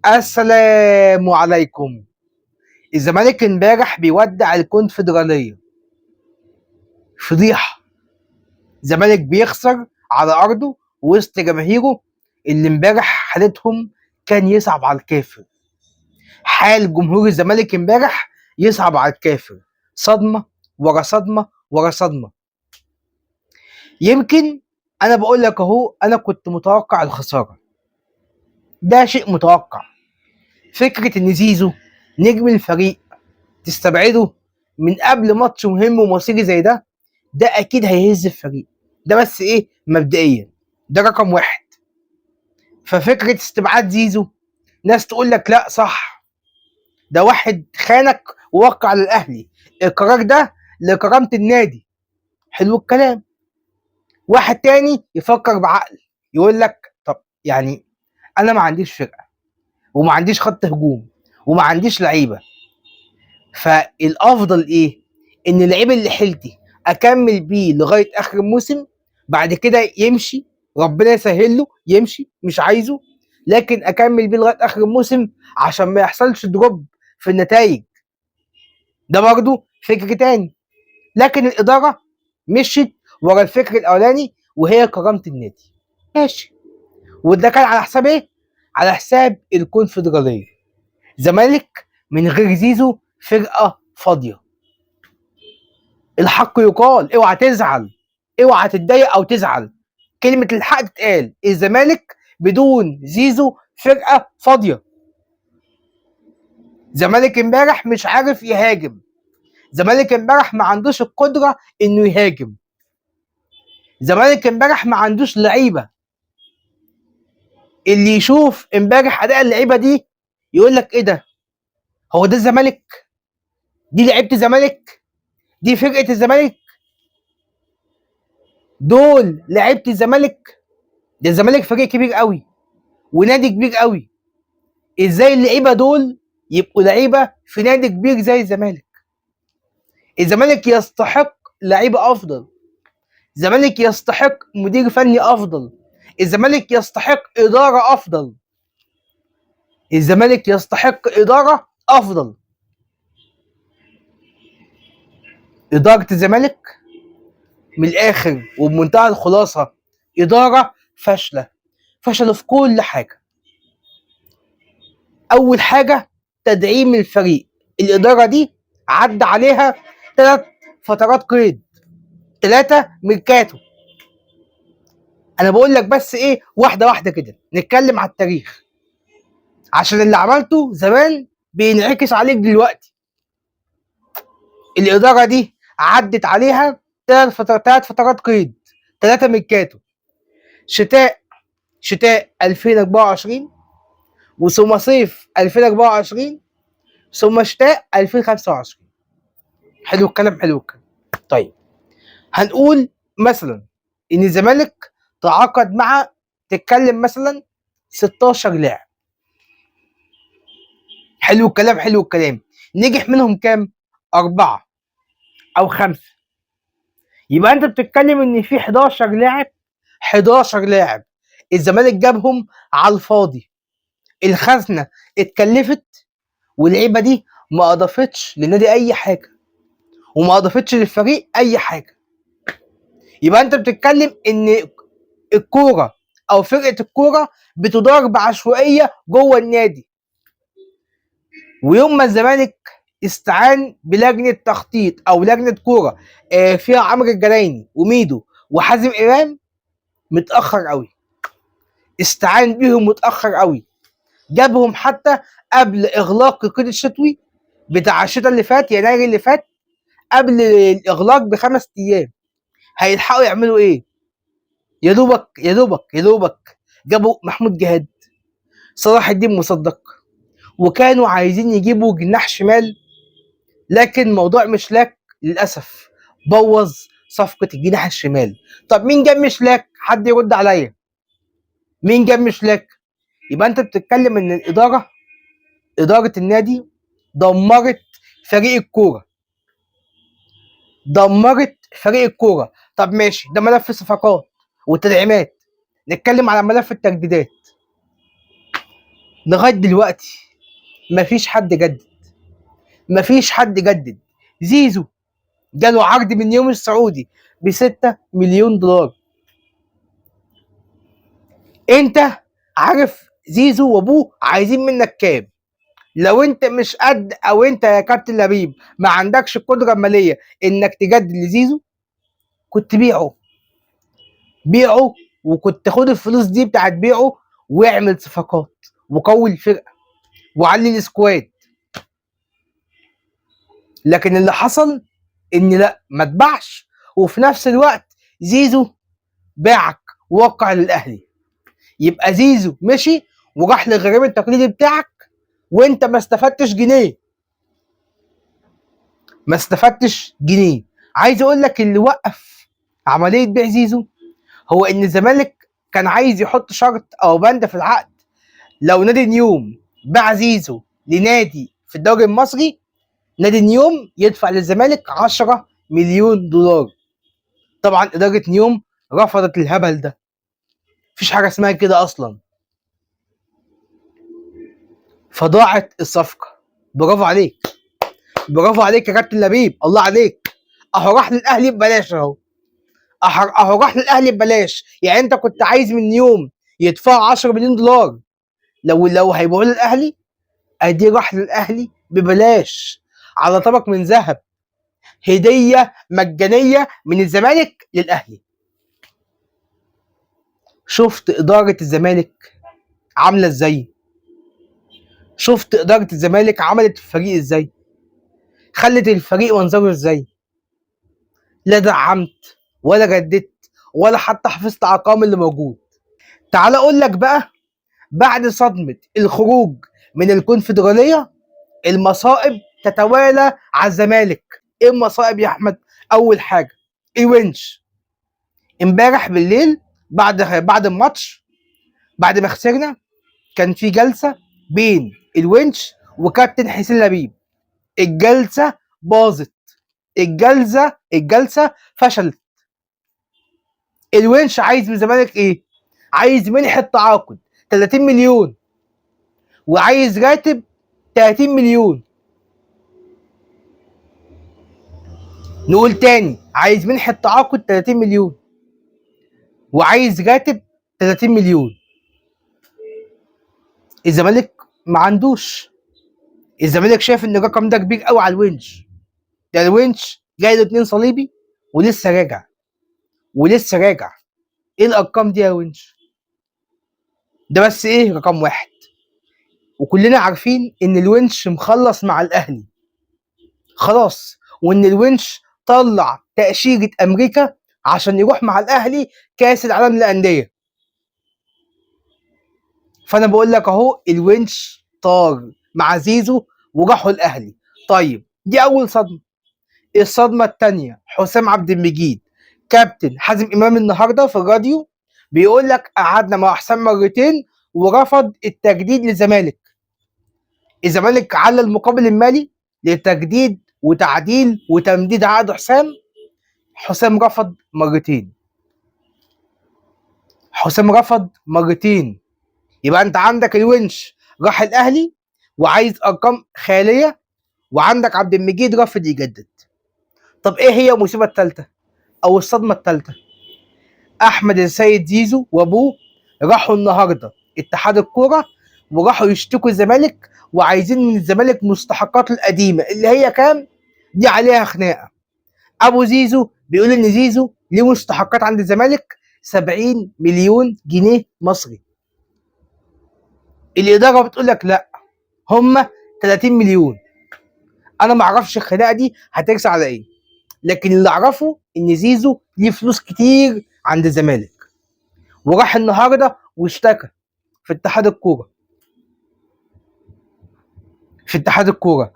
السلام عليكم. الزمالك امبارح بيودع الكونفدرالية. فضيحة. الزمالك بيخسر على أرضه وسط جماهيره اللي امبارح حالتهم كان يصعب على الكافر. حال جمهور الزمالك امبارح يصعب على الكافر. صدمة ورا صدمة ورا صدمة. يمكن أنا بقول لك أهو، أنا كنت متوقع الخسارة. ده شيء متوقع. فكرة إن زيزو نجم الفريق تستبعده من قبل ماتش مهم ومصيري زي ده اكيد هيهز الفريق. ده بس ايه مبدئيا، ده رقم واحد. ففكره استبعاد زيزو، ناس تقول لك لا صح، ده واحد خانك ووقع على الاهلي، القرار ده لكرامه النادي. حلو الكلام. واحد تاني يفكر بعقل، يقول لك طب يعني انا ما عنديش فرقه وما عنديش خط هجوم وما عنديش لعيبه، فالافضل ايه؟ ان اللعيب اللي حيلتي اكمل بيه لغايه اخر الموسم، بعد كده يمشي ربنا يسهل له يمشي، مش عايزه، لكن اكمل بيه لغايه اخر الموسم عشان ما يحصلش دروب في النتائج. ده برضه فكر تاني. لكن الاداره مشيت ورا الفكر الاولاني وهي كرامه النادي. ماشي. وده كان على حساب ايه؟ على حساب الكونفدراليه. زمالك من غير زيزو فرقه فاضيه. الحق يقال، اوعى تزعل، اوعى تتضايق او تزعل. كلمه الحق تتقال. الزمالك بدون زيزو فرقه فاضيه. زمالك امبارح مش عارف يهاجم. زمالك امبارح ما عندوش القدره انه يهاجم. زمالك امبارح ما عندوش لعيبه. اللي يشوف امبارح اداء اللعيبه دي يقول لك ايه ده؟ هو ده الزمالك؟ دي لعيبه الزمالك؟ دي فرقه الزمالك؟ دول لعيبه الزمالك؟ ده الزمالك فريق كبير قوي ونادي كبير قوي. ازاي اللعيبه دول يبقوا لعيبه في نادي كبير زي الزمالك؟ الزمالك يستحق لعيبه افضل. الزمالك يستحق مدير فني افضل. الزمالك يستحق اداره افضل. الزمالك يستحق اداره افضل. اداره الزمالك من الاخر وبمنتهى الخلاصه اداره فاشله. فشلوا في كل حاجه. اول حاجه تدعيم الفريق. الاداره دي عدى عليها 3 فترات قيد، 3 ميركاتو. انا بقول لك بس ايه، واحده واحده كده نتكلم على التاريخ، عشان اللي عملته زمان بينعكس عليك دلوقتي. الاداره دي عدت عليها 3 فترات قيد، 3 ميركاتو. شتاء 2024، وثم صيف 2024، ثم شتاء 2025. حلو الكلام، حلو الكلام. طيب هنقول مثلا ان الزمالك تعاقد مع، تتكلم مثلا 16 لاعب. حلو الكلام، حلو الكلام. نجح منهم كام؟ 4 أو 5. يبقى أنت بتتكلم إن في 11 لاعب، 11 لاعب الزمالك جابهم على الفاضي. الخزنة اتكلفت واللعيبة دي ما أضافتش للنادي أي حاجة وما أضافتش للفريق أي حاجة. يبقى أنت بتتكلم إن الكورة أو فرقة الكورة بتدار بعشوائية جوه النادي. ويوم ما الزمالك استعان بلجنه تخطيط او لجنه كوره فيها عمرو الجلايني وميدو وحازم امام، متاخر قوي. استعان بيهم متاخر قوي. جابهم حتى قبل اغلاق القيد الشتوي بتاع الشتاء اللي فات، يناير اللي فات، قبل الاغلاق ب5 ايام. هيلحقوا يعملوا ايه؟ يا دوبك يا دوبك يا دوبك جابوا محمود جهاد، صلاح الدين مصدق، وكانوا عايزين يجيبوا جناح شمال، لكن موضوع مشلاك للاسف بوظ صفقه الجناح الشمال. طب مين جاب مشلاك؟ حد يرد عليا. مين جاب مشلاك؟ يبقى انت بتتكلم ان اداره النادي دمرت فريق الكوره. دمرت فريق الكوره. طب ماشي، ده ملف الصفقات والتدعيمات. نتكلم على ملف التجديدات. لغايه دلوقتي مفيش حد جدد، مفيش حد جدد. زيزو جاله عرض من يوم السعودي ب6 مليون دولار. انت عارف زيزو وابوه عايزين منك كام؟ لو انت مش قد، او انت يا كابتن لبيب ما عندكش القدره الماليه انك تجدد لزيزو، كنت بيعه، وكنت خد الفلوس دي بتاعت بيعه واعمل صفقات وقوي الفرقه وعلي السكواد. لكن اللي حصل ان لا، ما اتباعش، وفي نفس الوقت زيزو باعك ووقع للاهلي. يبقى زيزو مشي وراح للغريم التقليدي بتاعك، وانت ما استفدتش جنيه، ما استفدتش جنيه. عايز اقول لك اللي وقف عمليه بيع زيزو هو ان الزمالك كان عايز يحط شرط او بند في العقد، لو نادي نيوم باع زيزو لنادي في الدوري المصري، نادي نيوم يدفع للزمالك 10 مليون دولار. طبعا اداره نيوم رفضت الهبل ده، مفيش حاجه اسمها كده اصلا. فضاعت الصفقه. برافو عليك، برافو عليك يا كابتن لبيب، الله عليك. اهو راح للاهلي ببلاش اهو، اهو راح للاهلي ببلاش. يعني انت كنت عايز من يوم يدفعوا 10 مليون دولار لو هيبيعوا للاهلي، ادي راح للاهلي ببلاش على طبق من ذهب، هديه مجانيه من الزمالك للاهلي. شفت اداره الزمالك عامله ازاي؟ شفت اداره الزمالك عملت الفريق ازاي؟ خلت الفريق منظره ازاي؟ لا دعمت ولا جددت ولا حتى حفظت على القوام اللي موجود. تعال اقول لك بقى، بعد صدمه الخروج من الكونفدراليه المصائب تتوالى على الزمالك. ايه المصائب يا احمد؟ اول حاجه الونش. امبارح بالليل بعد الماتش، بعد ما خسرنا، كان في جلسه بين الونش وكابتن حسين لبيب. الجلسه باظت، الجلسه فشلت. الونش عايز من الزمالك ايه؟ عايز منحه تعاقد 30 مليون، وعايز راتب 30 مليون. نقول تاني، عايز منحه تعاقد 30 مليون وعايز راتب 30 مليون. الزمالك ما عندوش، الزمالك شايف ان الرقم ده كبير قوي على الونش. ده الونش جاي له 2 صليبي ولسه راجع، ولسه راجع. ايه الارقام دي يا ونش؟ ده بس ايه رقم واحد. وكلنا عارفين ان الونش مخلص مع الاهلي خلاص، وان الونش طلع تاشيره امريكا عشان يروح مع الاهلي كاس العالم للانديه. فانا بقول لك اهو الونش طار مع زيزو وراحوا الاهلي. طيب دي اول صدمه. الصدمه الثانيه حسام عبد المجيد، كابتن حازم امام النهارده في الراديو بيقول لك قعدنا مع حسام مرتين ورفض التجديد للزمالك. الزمالك على المقابل المالي لتجديد وتعديل وتمديد عقد حسام، حسام رفض مرتين. حسام رفض مرتين. يبقى انت عندك الونش راح الاهلي وعايز ارقام خياليه، وعندك عبد المجيد رافض يجدد. طب ايه هي المصيبه الثالثه او الصدمه الثالثه؟ احمد السيد زيزو وابوه راحوا النهارده اتحاد الكوره وراحوا يشتكوا الزمالك، وعايزين من الزمالك مستحقاته القديمه اللي هي كام؟ دي عليها خناقه. ابو زيزو بيقول ان زيزو ليه مستحقات عند الزمالك 70 مليون جنيه مصري. الاداره بتقول لك لا، هم 30 مليون. انا ما اعرفش الخناقه دي هترسى على ايه، لكن اللي اعرفه ان زيزو ليه فلوس كتير عند الزمالك، وراح النهارده واشتكى في اتحاد الكوره. في اتحاد الكوره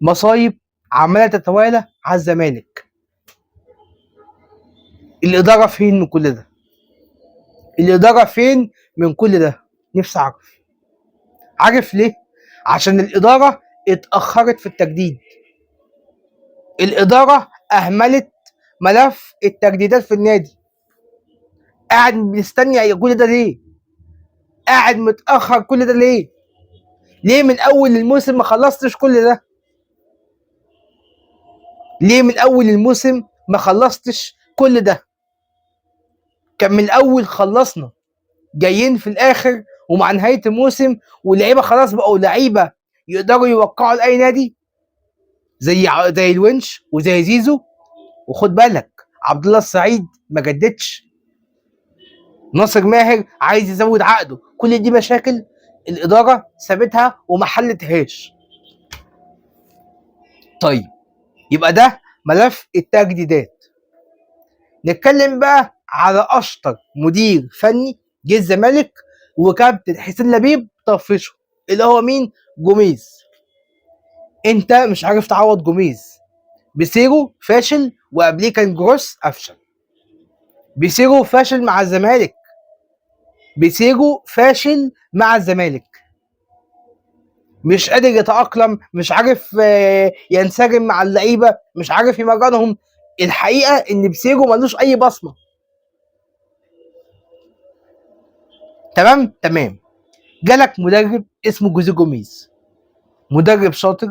مصايب عماله تتوالى على الزمالك. الاداره فين من كل ده؟ الاداره فين من كل ده؟ نفسي اعرف. عارف ليه؟ عشان الاداره اتاخرت في التجديد. الاداره اهملت ملف التجديدات في النادي. قاعد مستني كل ده ليه؟ قاعد متاخر كل ده ليه؟ ليه من اول الموسم ما خلصتش كل ده؟ ليه من اول الموسم ما خلصتش كل ده؟ كان من الاول خلصنا، جايين في الاخر ومع نهايه الموسم واللعيبه خلاص بقوا لعيبه يقدروا يوقعوا لاي نادي، زي الونش وزي زيزو. وخد بالك عبد الله السعيد ما جددش، ناصر ماهر عايز يزود عقده، كل دي مشاكل الاداره سابتها وما حلتهاش. طيب يبقى ده ملف التجديدات. نتكلم بقى على اشطر مدير فني جه الزمالك وكابتن حسين لبيب طفشه، اللي هو مين؟ جوميز. انت مش عارف تعوض جوميز. بيسيرو فاشل وقبليه كان جروس افشل. بيسيرو فاشل مع الزمالك. بيسيرو فاشل مع الزمالك، مش قادر يتأقلم، مش عارف ينسجم مع اللعيبة، مش عارف يمرنهم. الحقيقة ان بيسيرو ملوش اي بصمة. تمام. جالك مدرب اسمه جوزيه جوميز، مدرب شاطر،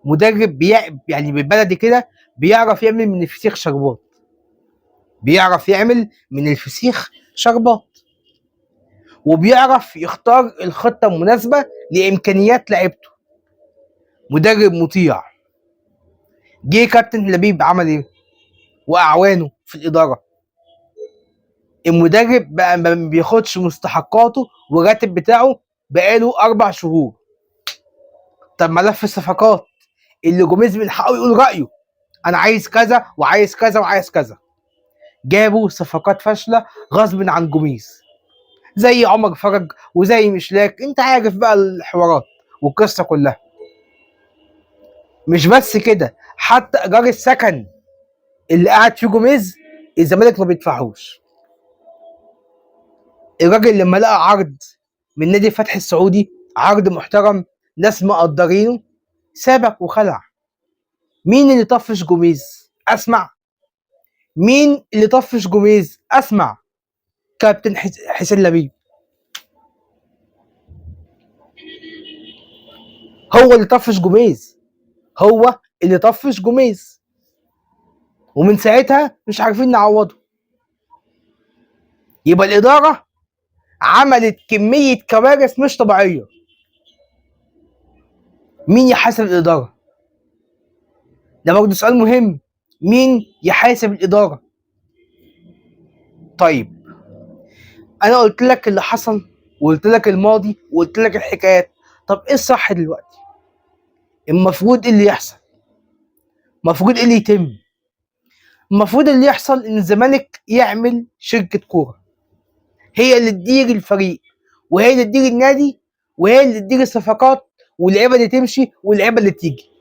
مدرب يعني بالبلدي كده بيعرف يعمل من الفسيخ شربات. بيعرف يعمل من الفسيخ شربات، وبيعرف يختار الخطة المناسبة لإمكانيات لعيبته. مدرب مطيع. جه كابتن لبيب عمل ايه؟ وأعوانه في الإدارة. المدرب بقى ما بياخدش مستحقاته والراتب بتاعه بقاله 4 شهور. طب ملف الصفقات اللي جوميز من حقه يقول رأيه، أنا عايز كذا وعايز كذا وعايز كذا. جابوا صفقات فاشلة غصب عن جوميز، زي عمر فرج وزي مشلاك. انت عارف بقى الحوارات والقصة كلها. مش بس كده، حتى ايجار السكن اللي قاعد فيه جوميز الزمالك ما بيدفعوش. الراجل لما لقى عرض من نادي الفتح السعودي، عرض محترم، ناس مقدرينه، سابك وخلع. مين اللي طفش جوميز؟ اسمع. مين اللي طفش جوميز؟ اسمع. كابتن حسين لبيب. هو اللي طفش جوميز. هو اللي طفش جوميز، ومن ساعتها مش عارفين نعوضه. يبقى الإدارة عملت كمية كوارث مش طبيعية. مين يحاسب الإدارة؟ ده برضه سؤال مهم. مين يحاسب الإدارة؟ طيب أنا قلت لك اللي حصل وقلت لك الماضي وقلت لك الحكايات. طب إيه الصح دلوقتي؟ المفروض إيه اللي يحصل؟ المفروض إيه اللي يتم؟ المفروض اللي يحصل إن الزمالك يعمل شركة كورة، هي اللي تدير الفريق، وهي اللي تدير النادي، وهي اللي تدير الصفقات، واللعيبه اللي تمشي واللعيبه اللي تيجي،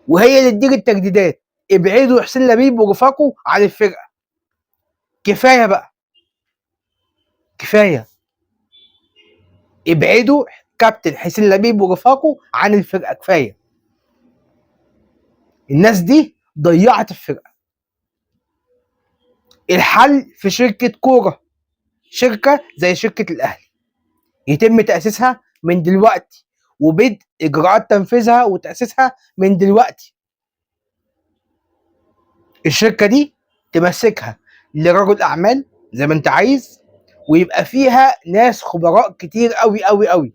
وهي اللي تدير التجديدات. ابعدوا حسين لبيب ورفاقه عن الفرقه. كفايه بقى، كفايه. ابعدوا كابتن حسين لبيب ورفاقه عن الفرقه، كفايه. الناس دي ضيعت الفرقه. الحل في شركه كوره، شركه زي شركه الاهلي، يتم تاسيسها من دلوقتي وبدء اجراءات تنفيذها وتاسيسها من دلوقتي. الشركه دي تمسكها لرجل اعمال زي ما انت عايز، ويبقى فيها ناس خبراء كتير قوي قوي قوي.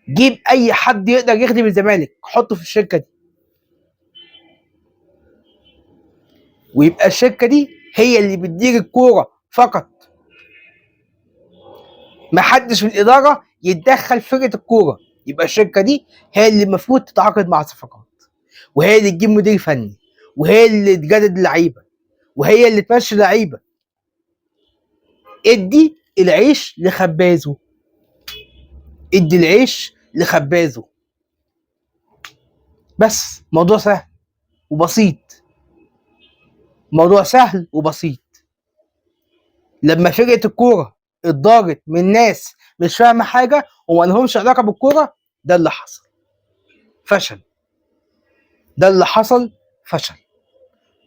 جيب اي حد يقدر يخدم الزمالك حطه في الشركه دي، ويبقى الشركه دي هي اللي بتدير الكوره فقط. ما حدش من الاداره يتدخل في فرقه الكوره. يبقى الشركه دي هي اللي المفروض تتعاقد مع الصفقات، وهي اللي تجيب مدير فني، وهي اللي تجدد اللعيبه، وهي اللي تمشي لعيبه. ادي العيش لخبازه. ادي العيش لخبازه. بس موضوع سهل وبسيط. موضوع سهل وبسيط. لما فرقه الكوره اتضارت من ناس مش فاهمه حاجه وما لهمش علاقه بالكوره، ده اللي حصل، فشل. ده اللي حصل، فشل.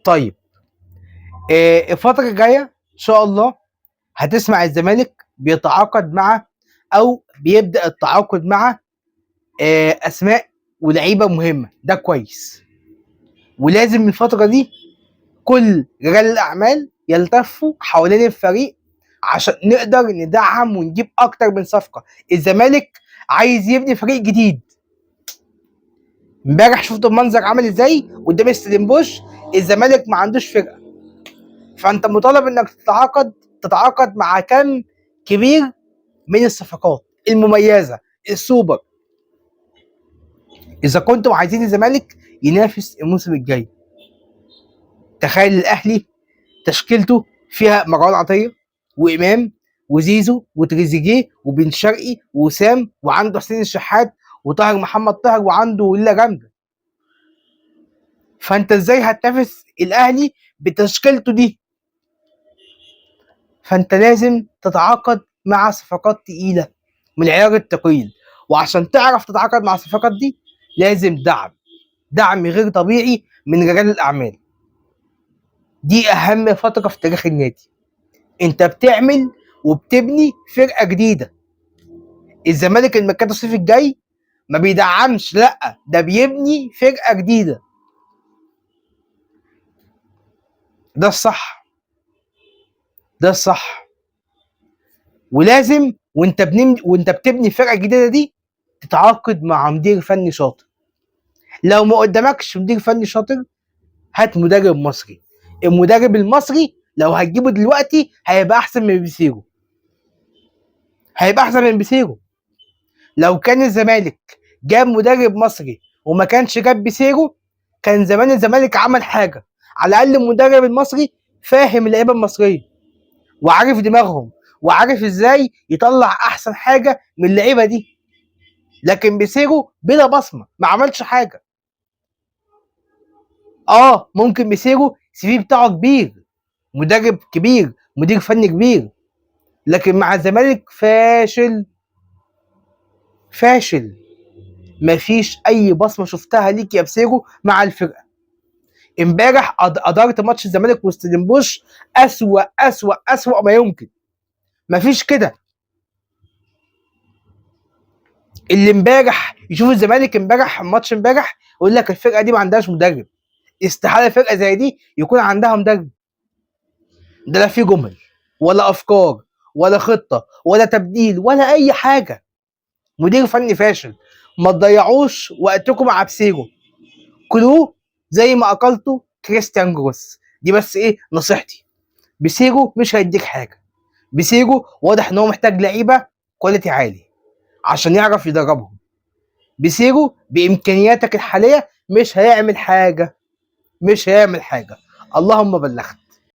طيب الفتره الجايه ان شاء الله هتسمع الزمالك بيتعاقد مع او بيبدا التعاقد مع اسماء ولعيبه مهمه، ده كويس. ولازم الفتره دي كل رجال الاعمال يلتفوا حوالين الفريق عشان نقدر ندعم ونجيب اكتر من صفقه. الزمالك عايز يبني فريق جديد. امبارح شفت المنظر عامل ازاي قدام ستيلنبوش. الزمالك ما عندوش فرقه، فانت مطالب انك تتعاقد مع كم كبير من الصفقات المميزه السوبر اذا كنتم عايزين الزمالك ينافس الموسم الجاي. تخيل الاهلي تشكيلته فيها مروان عطيه وامام وزيزو وتريزيجيه وبن شرقي وسام، وعنده حسين الشحات وطاهر محمد طاهر، وعنده ليلى جامده. فانت ازاي هتنافس الاهلي بتشكيلته دي؟ فانت لازم تتعاقد مع صفقات تقيله من عيار التقيل، وعشان تعرف تتعاقد مع الصفقات دي لازم دعم غير طبيعي من رجال الاعمال. دي اهم فتره في تاريخ النادي. انت بتعمل وبتبني فرقه جديده. الزمالك الميركاتو الصيف الجاي ما بيدعمش، لا ده بيبني فرقه جديده. ده الصح، ده الصح. ولازم وانت بتبني فرقه جديده دي تتعاقد مع مدير فني شاطر. لو ما قدامكش مدير فني شاطر هات مدرب مصري. المدرب المصري لو هتجيبه دلوقتي هيبقى احسن من بيسيرو، هيبقى احسن من بيسيرو. لو كان الزمالك جاب مدرب مصري وما كانش جاب بيسيرو كان زمان الزمالك عمل حاجه. على الاقل المدرب المصري فاهم اللعيبه المصريه وعارف دماغهم وعارف ازاي يطلع احسن حاجه من اللعيبه دي. لكن بيسيرو بلا بصمه ما عملش حاجه. ممكن بيسيرو CV بتاعه كبير، مدرب كبير، مدير فني كبير، لكن مع الزمالك فاشل. مفيش اي بصمه شفتها ليك يا بسيرو مع الفرقه. امبارح ادارت ماتش الزمالك وستيلنبوش اسوأ ما يمكن. مفيش كده. اللي امبارح يشوف الزمالك ماتش امبارح يقول لك الفرقه دي ما عندهاش مدرب. استحاله فرقه زي دي يكون عندها مدرب. ده لا في جمل ولا افكار ولا خطه ولا تبديل ولا اي حاجه. مدير فني فاشل. ما تضيعوش وقتكم مع بسيرو، كلوه زي ما اكلته كريستيان جروس. دي بس نصيحتي. بسيرو مش هيديك حاجه. بسيرو واضح ان هو محتاج لعيبه كواليتي عالي عشان يعرف يدربهم. بسيرو بامكانياتك الحاليه مش هيعمل حاجه. اللهم بلغت.